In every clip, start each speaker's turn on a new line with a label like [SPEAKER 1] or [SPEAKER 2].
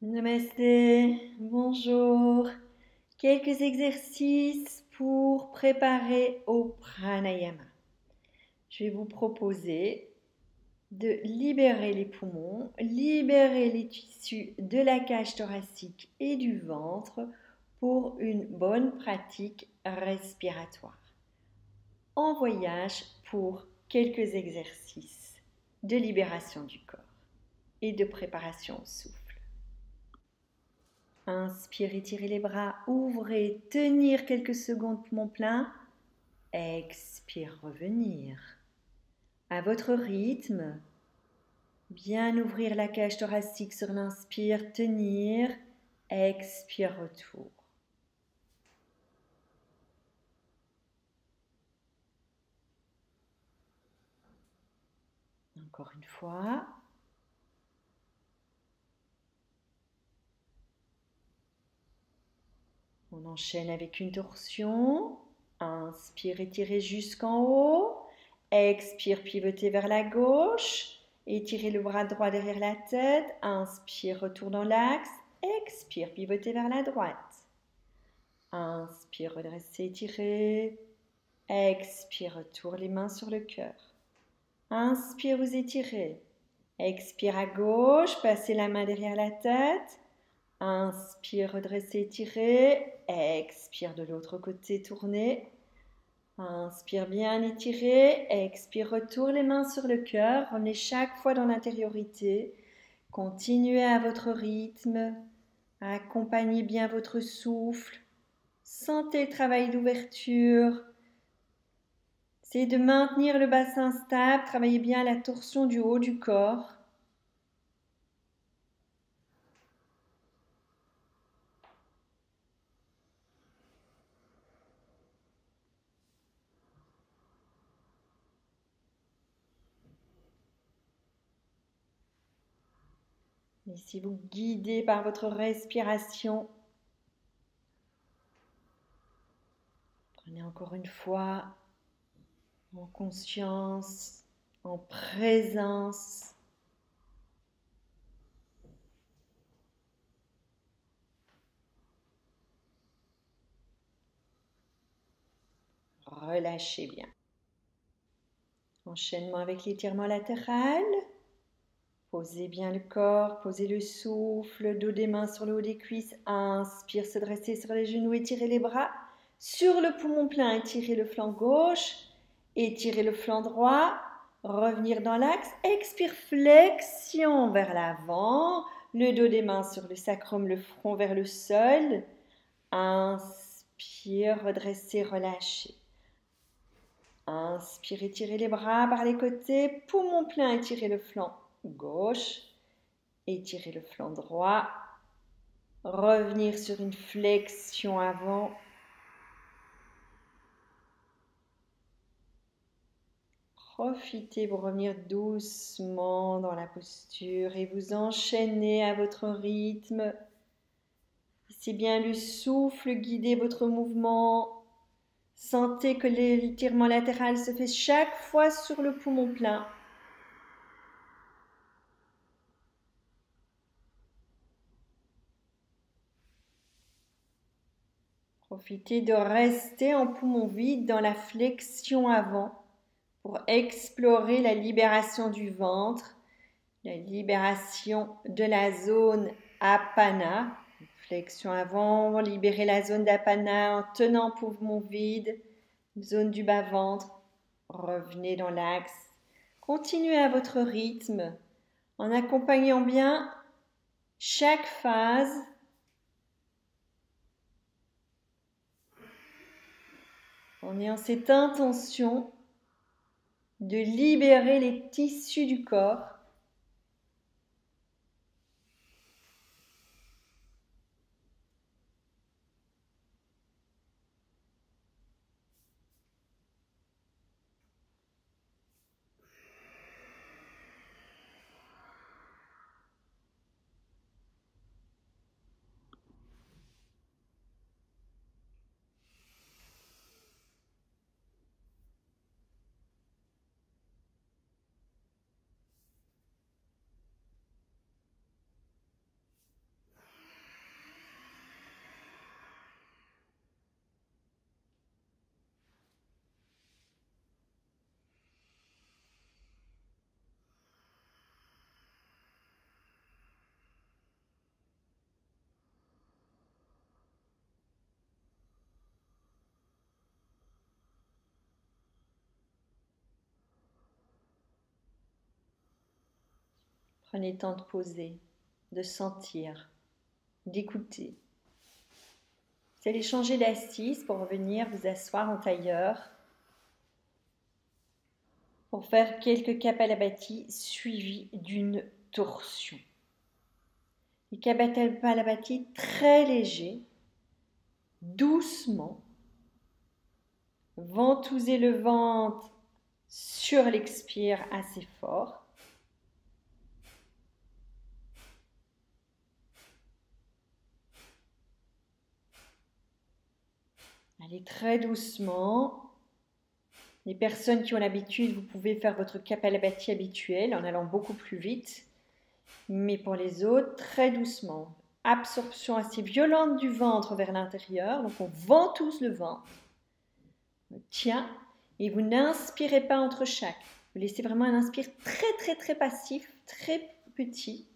[SPEAKER 1] Namasté, bonjour. Quelques exercices pour préparer au pranayama. Je vais vous proposer de libérer les poumons, libérer les tissus de la cage thoracique et du ventre pour une bonne pratique respiratoire. En voyage pour quelques exercices de libération du corps et de préparation au souffle. Inspirez, étirez les bras, ouvrez, tenir quelques secondes poumon plein. Expire, revenir. À votre rythme, bien ouvrir la cage thoracique sur l'inspire, tenir. Expire, retour. Encore une fois. On enchaîne avec une torsion. Inspire, étirez jusqu'en haut. Expire, pivotez vers la gauche. Étirez le bras droit derrière la tête. Inspire, retour dans l'axe. Expire, pivotez vers la droite. Inspire, redressez, étirez. Expire, retour, les mains sur le cœur. Inspire, vous étirez. Expire à gauche, passez la main derrière la tête. Inspire, redressez, étirez. Expire de l'autre côté, tournez. Inspire bien, étirez. Expire, retour les mains sur le cœur. Revenez chaque fois dans l'intériorité. Continuez à votre rythme. Accompagnez bien votre souffle. Sentez le travail d'ouverture. Essayez de maintenir le bassin stable. Travaillez bien la torsion du haut du corps. Laissez-vous guider par votre respiration. Prenez encore une fois en conscience, en présence. Relâchez bien. Enchaînement avec l'étirement latéral. Posez bien le corps, posez le souffle, dos des mains sur le haut des cuisses. Inspire, se dresser sur les genoux, étirez les bras. Sur le poumon plein, étirez le flanc gauche, étirez le flanc droit. Revenir dans l'axe. Expire, flexion vers l'avant. Le dos des mains sur le sacrum, le front vers le sol. Inspire, redressez, relâchez. Inspire, étirez les bras par les côtés. Poumon plein, étirez le flanc gauche. Étirez le flanc droit. Revenir sur une flexion avant. Profitez pour revenir doucement dans la posture et vous enchaînez à votre rythme. Laissez bien le souffle guider votre mouvement. Sentez que l'étirement latéral se fait chaque fois sur le poumon plein. Profitez de rester en poumon vide dans la flexion avant pour explorer la libération du ventre, la libération de la zone apana. Flexion avant, libérez la zone d'apana en tenant poumon vide, zone du bas-ventre. Revenez dans l'axe. Continuez à votre rythme en accompagnant bien chaque phase. En ayant cette intention de libérer les tissus du corps. Prenez le temps de poser, de sentir, d'écouter. Vous allez changer d'assise pour revenir vous asseoir en tailleur pour faire quelques Kapalabhati suivis d'une torsion. Les Kapalabhati très légers, doucement. Ventousez le ventre sur l'expire assez fort. Allez très doucement. Les personnes qui ont l'habitude, vous pouvez faire votre Kapalabhati habituel en allant beaucoup plus vite. Mais pour les autres, très doucement. Absorption assez violente du ventre vers l'intérieur. Donc on ventouse le ventre. On tient. Et vous n'inspirez pas entre chaque. Vous laissez vraiment un inspire très passif, très petit.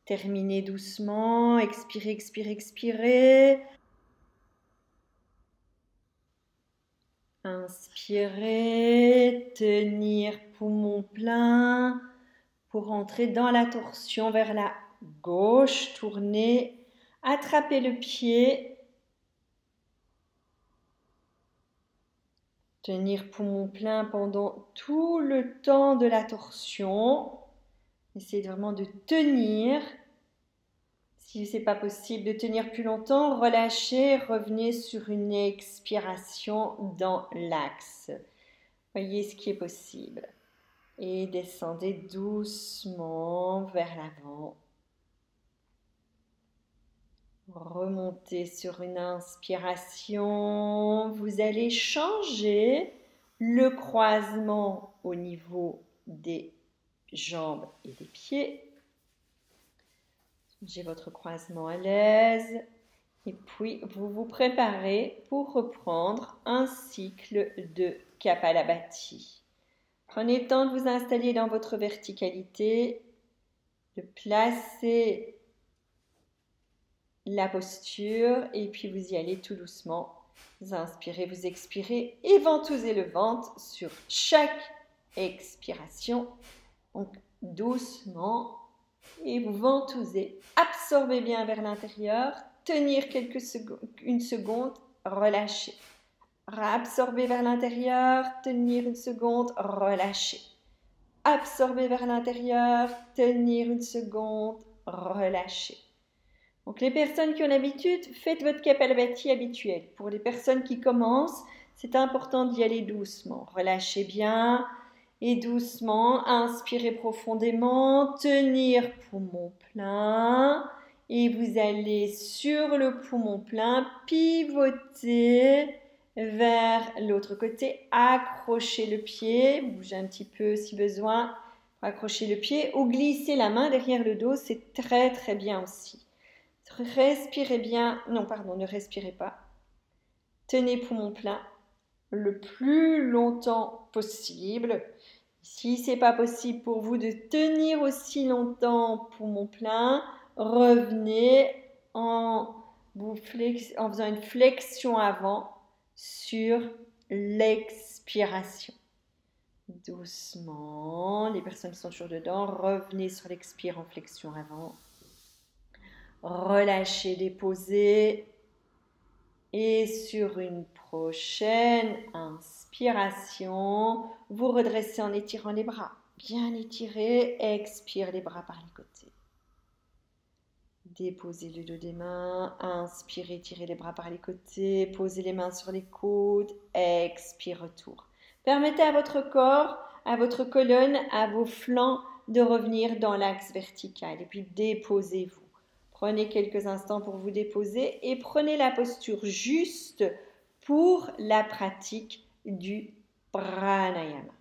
[SPEAKER 1] Terminez doucement. Expirez, expirez, expirez. Inspirez, tenir poumon plein pour entrer dans la torsion vers la gauche. Tournez, attrapez le pied. Tenir poumon plein pendant tout le temps de la torsion. Essayez vraiment de tenir. Si ce n'est pas possible de tenir plus longtemps, relâchez, revenez sur une expiration dans l'axe. Voyez ce qui est possible. Et descendez doucement vers l'avant. Remontez sur une inspiration. Vous allez changer le croisement au niveau des jambes et des pieds. J'ai votre croisement à l'aise et puis vous vous préparez pour reprendre un cycle de Kapalabhati. Prenez le temps de vous installer dans votre verticalité, de placer la posture et puis vous y allez tout doucement. Vous inspirez, vous expirez et ventousez le ventre sur chaque expiration. Donc doucement. Et vous ventousez, absorbez bien vers l'intérieur, tenir une seconde, relâchez. Absorbez vers l'intérieur, tenir une seconde, relâchez. Absorbez vers l'intérieur, tenir une seconde, relâchez. Donc les personnes qui ont l'habitude, faites votre Kapalabhati habituel. Pour les personnes qui commencent, c'est important d'y aller doucement. Relâchez bien. Et doucement, inspirez profondément, tenir poumon plein. Et vous allez sur le poumon plein, pivoter vers l'autre côté, accrochez le pied, bougez un petit peu si besoin, accrochez le pied ou glissez la main derrière le dos, c'est très bien aussi. Respirez bien, non pardon, ne respirez pas. Tenez poumon plein le plus longtemps possible. Si ce n'est pas possible pour vous de tenir aussi longtemps poumon plein, revenez en faisant une flexion avant sur l'expiration. Doucement, les personnes qui sont toujours dedans, revenez sur l'expire en flexion avant. Relâchez, déposez. Et sur une prochaine inspiration, vous redressez en étirant les bras. Bien étirez, expire les bras par les côtés. Déposez le dos des mains, inspirez, tirez les bras par les côtés, posez les mains sur les coudes, expire, retour. Permettez à votre corps, à votre colonne, à vos flancs de revenir dans l'axe vertical et puis déposez-vous. Prenez quelques instants pour vous déposer et prenez la posture juste pour la pratique du pranayama.